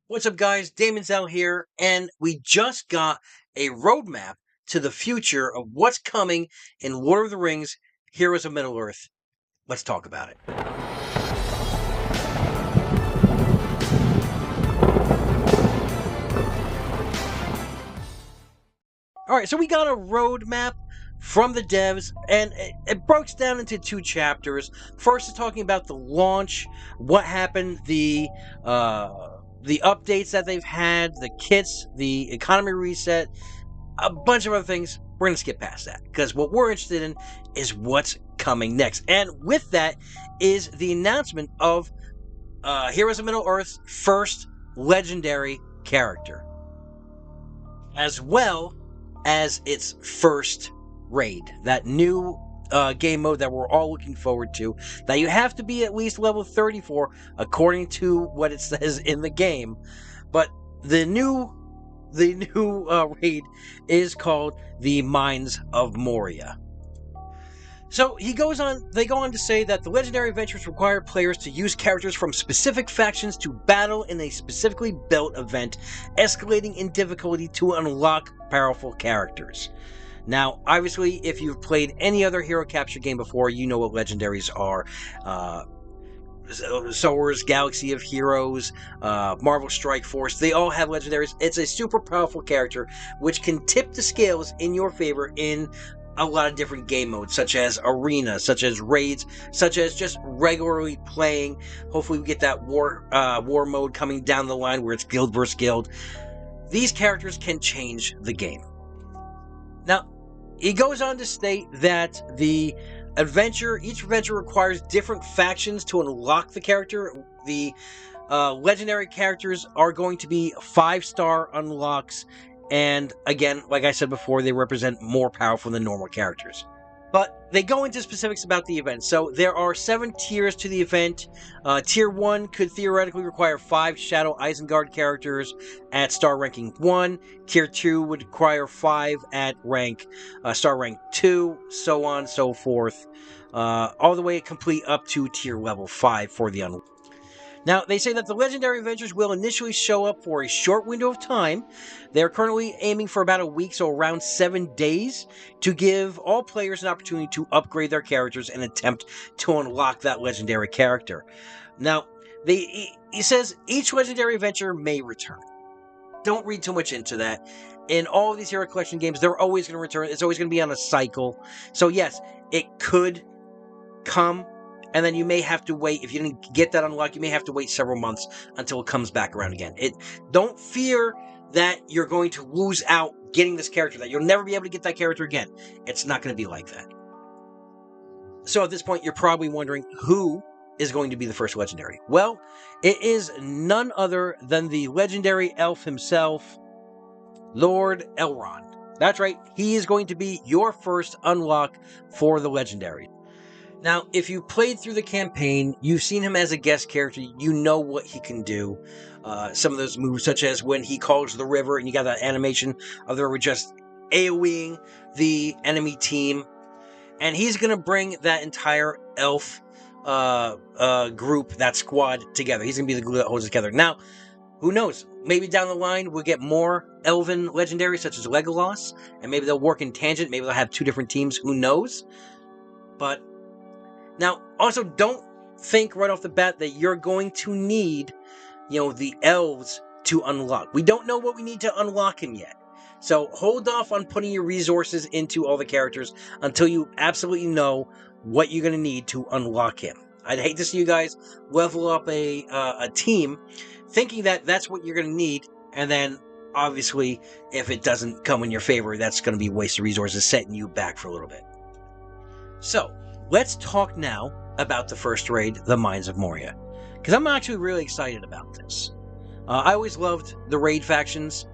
What's up, guys? Daemonxel here, and we just got a roadmap to the future of what's coming in Lord of the Rings, Heroes of Middle-earth. Let's talk about it. Alright, so we got a roadmap from the devs, and it breaks down into two chapters. First is talking about the launch, what happened, the updates that they've had, the kits, the economy reset, a bunch of other things. We're going to skip past that, because what we're interested in is what's coming next. And with that is the announcement of Heroes of Middle-earth's first legendary character, as well as its first raid, that new game mode that we're all looking forward to, that you have to be at least level 34 according to what it says in the game. But the new raid is called the Minds of Morya. So they go on to say that the legendary adventures require players to use characters from specific factions to battle in a specifically built event, escalating in difficulty to unlock powerful characters. Now, obviously, if you've played any other hero capture game before, you know what legendaries are. Star Wars Galaxy of Heroes, Marvel Strike Force, they all have legendaries. It's a super powerful character which can tip the scales in your favor in a lot of different game modes, such as arena, such as raids, such as just regularly playing. Hopefully we get that war mode coming down the line where it's guild versus guild. These characters can change the game. Now, he goes on to state that each adventure requires different factions to unlock the character. The legendary characters are going to be 5-star unlocks, and again, like I said before, they represent more powerful than normal characters. But they go into specifics about the event. So there are 7 tiers to the event. Tier 1 could theoretically require 5 Shadow Isengard characters at star ranking 1. Tier 2 would require 5 at star rank 2, so on and so forth. All the way complete up to tier level 5 for the unlock. Now, they say that the legendary adventures will initially show up for a short window of time. They're currently aiming for about a week, so around 7 days, to give all players an opportunity to upgrade their characters and attempt to unlock that legendary character. Now, he says each legendary adventure may return. Don't read too much into that. In all of these Hero Collection games, they're always going to return. It's always going to be on a cycle. So yes, it could come, and then you may have to wait. If you didn't get that unlock, you may have to wait several months until it comes back around again. Don't fear that you're going to lose out getting this character, that you'll never be able to get that character again. It's not going to be like that. So at this point, you're probably wondering who is going to be the first legendary. Well, it is none other than the legendary elf himself, Lord Elrond. That's right, he is going to be your first unlock for the legendary. Now, if you played through the campaign, you've seen him as a guest character, you know what he can do. Some of those moves, such as when he calls the river, and you got that animation of the river just AoEing the enemy team. And he's going to bring that entire elf group, that squad, together. He's going to be the glue that holds it together. Now, who knows? Maybe down the line, we'll get more elven legendaries, such as Legolas, and maybe they'll work in tangent. Maybe they'll have 2 different teams. Who knows? But now, also, don't think right off the bat that you're going to need, the elves to unlock. We don't know what we need to unlock him yet. So hold off on putting your resources into all the characters until you absolutely know what you're going to need to unlock him. I'd hate to see you guys level up a team thinking that that's what you're going to need, and then, obviously, if it doesn't come in your favor, that's going to be wasted resources, setting you back for a little bit. So, let's talk now about the first raid, the Minds of Morya, because I'm actually really excited about this. I always loved the raid factions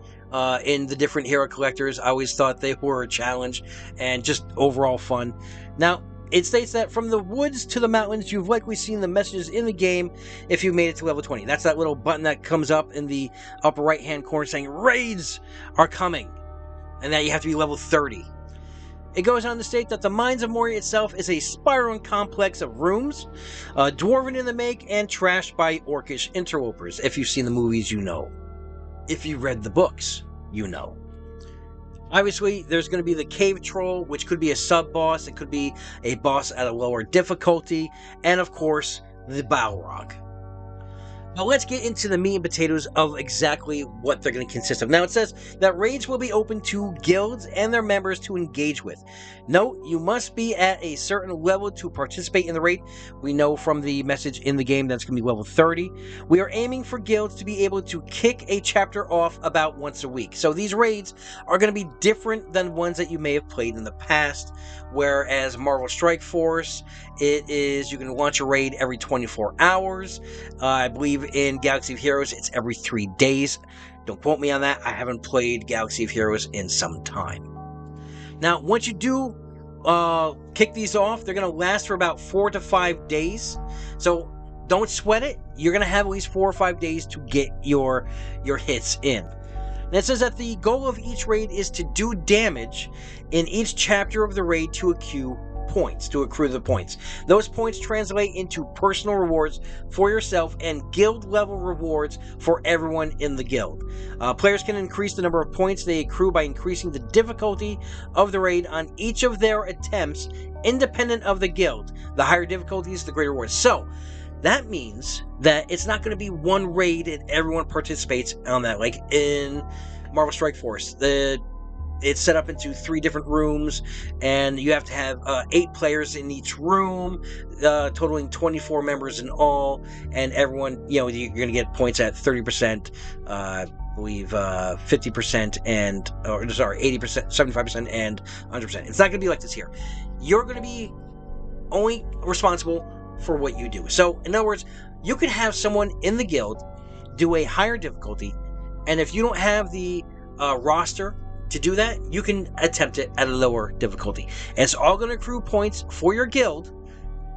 in the different hero collectors. I always thought they were a challenge and just overall fun. Now, it states that from the woods to the mountains, you've likely seen the messages in the game if you've made it to level 20. That's that little button that comes up in the upper right-hand corner saying, raids are coming, and that you have to be level 30. It goes on to state that the Minds of Morya itself is a spiraling complex of rooms, dwarven in the make and trashed by orcish interlopers. If you've seen the movies, you know. If you read the books, you know. Obviously, there's going to be the cave troll, which could be a sub-boss. It could be a boss at a lower difficulty. And of course, the Balrog. Now let's get into the meat and potatoes of exactly what they're going to consist of. Now it says that raids will be open to guilds and their members to engage with. Note, you must be at a certain level to participate in the raid. We know from the message in the game that's going to be level 30. We are aiming for guilds to be able to kick a chapter off about once a week. So these raids are going to be different than ones that you may have played in the past. Whereas Marvel Strike Force, it is you can launch a raid every 24 hours. I believe in Galaxy of Heroes, it's every 3 days. Don't quote me on that. I haven't played Galaxy of Heroes in some time. Now, once you do kick these off, they're going to last for about 4 to 5 days. So don't sweat it. You're going to have at least 4 or 5 days to get your hits in. And it says that the goal of each raid is to do damage in each chapter of the raid to accrue the points. Those points translate into personal rewards for yourself and guild level rewards for everyone in the guild. Players can increase the number of points they accrue by increasing the difficulty of the raid on each of their attempts, independent of the guild. The higher difficulties, the greater rewards. So that means that it's not going to be one raid and everyone participates on that. Like in Marvel Strike Force, it's set up into 3 different rooms, and you have to have 8 players in each room, totaling 24 members in all, and everyone, you're going to get points at 30%, I believe 50%, and, 80%, 75%, and 100%. It's not going to be like this here. You're going to be only responsible for what you do. So, in other words, you could have someone in the guild do a higher difficulty, and if you don't have the roster to do that, you can attempt it at a lower difficulty. And it's all going to accrue points for your guild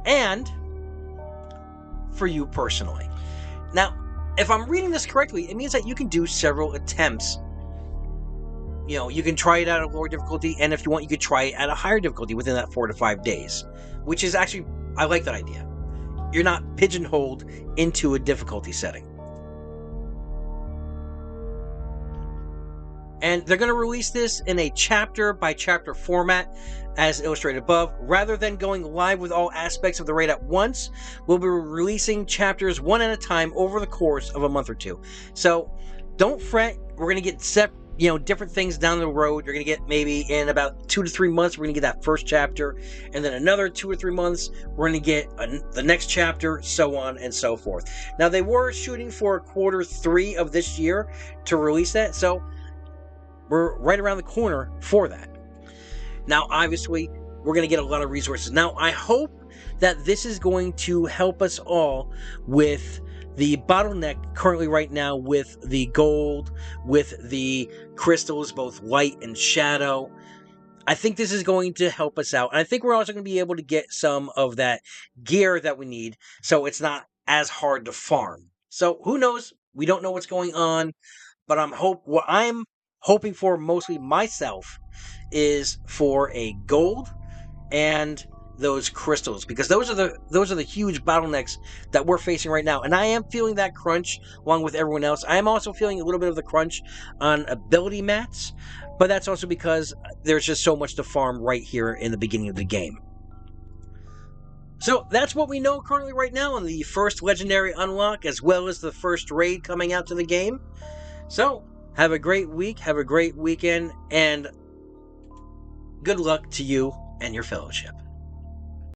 and for you personally. Now, if I'm reading this correctly, it means that you can do several attempts. You can try it at a lower difficulty, and if you want, you could try it at a higher difficulty within that 4 to 5 days, which is actually, I like that idea. You're not pigeonholed into a difficulty setting. And they're going to release this in a chapter-by-chapter format, as illustrated above. Rather than going live with all aspects of the raid at once, we'll be releasing chapters one at a time over the course of a month or 2. So, don't fret. We're going to get different things down the road. You're going to get maybe in about 2 to 3 months, we're going to get that first chapter. And then another 2 or 3 months, we're going to get the next chapter, so on and so forth. Now, they were shooting for Q3 of this year to release that, so we're right around the corner for that. Now, obviously, we're going to get a lot of resources. Now, I hope that this is going to help us all with the bottleneck currently right now with the gold, with the crystals, both light and shadow. I think this is going to help us out. And I think we're also going to be able to get some of that gear that we need, so it's not as hard to farm. So, who knows? We don't know what's going on, but what I'm hoping for mostly myself is for a gold and those crystals, because those are the huge bottlenecks that we're facing right now. And I am feeling that crunch along with everyone else. I am also feeling a little bit of the crunch on ability mats, but that's also because there's just so much to farm right here in the beginning of the game. So that's what we know currently right now on the first legendary unlock, as well as the first raid coming out to the game. So have a great week, have a great weekend, and good luck to you and your fellowship.